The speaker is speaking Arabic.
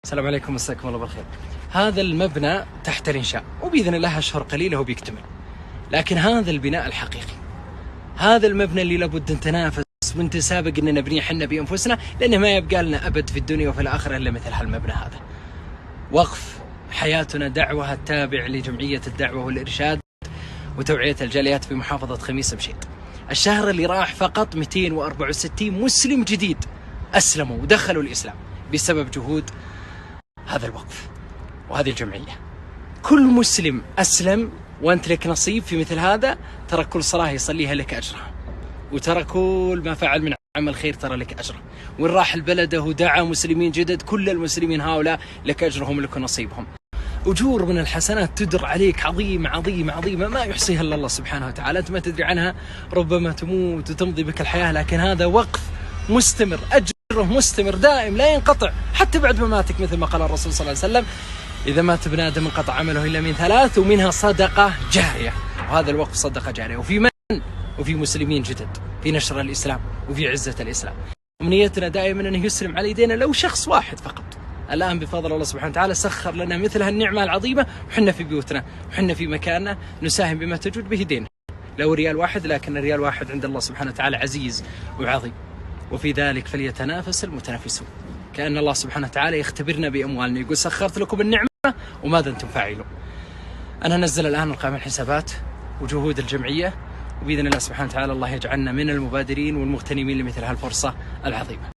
السلام عليكم، مساكم الله بالخير. هذا المبنى تحت الإنشاء وبإذن الله أشهر قليلة وبيكتمل، لكن هذا البناء الحقيقي، هذا المبنى اللي لابد أن تنافس وانت سابق أن نبنيه حنا بأنفسنا، لأنه ما يبقى لنا أبد في الدنيا وفي الآخرة إلا مثل هالمبنى هذا. وقف حياتنا دعوة التابع لجمعية الدعوة والإرشاد وتوعية الجاليات في محافظة خميس مشيط. الشهر اللي راح فقط 264 مسلم جديد أسلموا ودخلوا الإسلام بسبب جهود هذا الوقف وهذه الجمعية. كل مسلم أسلم وأنت لك نصيب في مثل هذا، ترى كل صلاة يصليها لك أجرها، وترى كل ما فعل من عمل خير ترى لك أجره. وإن راح البلده ودعا مسلمين جدد، كل المسلمين هؤلاء لك أجرهم لك نصيبهم. أجور من الحسنات تدر عليك عظيمة عظيمة عظيمة ما يحصيها إلا الله سبحانه وتعالى، أنت ما تدري عنها، ربما تموت وتمضي بك الحياة، لكن هذا وقف مستمر، أجره مستمر دائم لا ينقطع حتى بعد مماتك، مثل ما قال الرسول صلى الله عليه وسلم: إذا مات ابن آدم انقطع عمله إلا من ثلاث، ومنها صدقة جارية. وهذا الوقف صدقة جارية، وفي مسلمين جدد، في نشر الإسلام وفي عزة الإسلام. أمنيتنا دائما أنه يسلم على يدينا لو شخص واحد فقط. الآن بفضل الله سبحانه وتعالى سخر لنا مثل هالنعمة العظيمة، وحنا في بيوتنا وحنا في مكاننا نساهم بما تجود به ديننا. لو ريال واحد، لكن ريال واحد عند الله سبحانه وتعالى عزيز وعظيم، وفي ذلك فليتنافس المتنافسون. كأن الله سبحانه وتعالى يختبرنا بأموالنا، يقول: سخرت لكم النعمة وماذا أنتم فاعلون. أنا نزل الآن أرقام الحسابات وجهود الجمعية، وبإذن الله سبحانه وتعالى الله يجعلنا من المبادرين والمغتنمين لمثل هالفرصة العظيمة.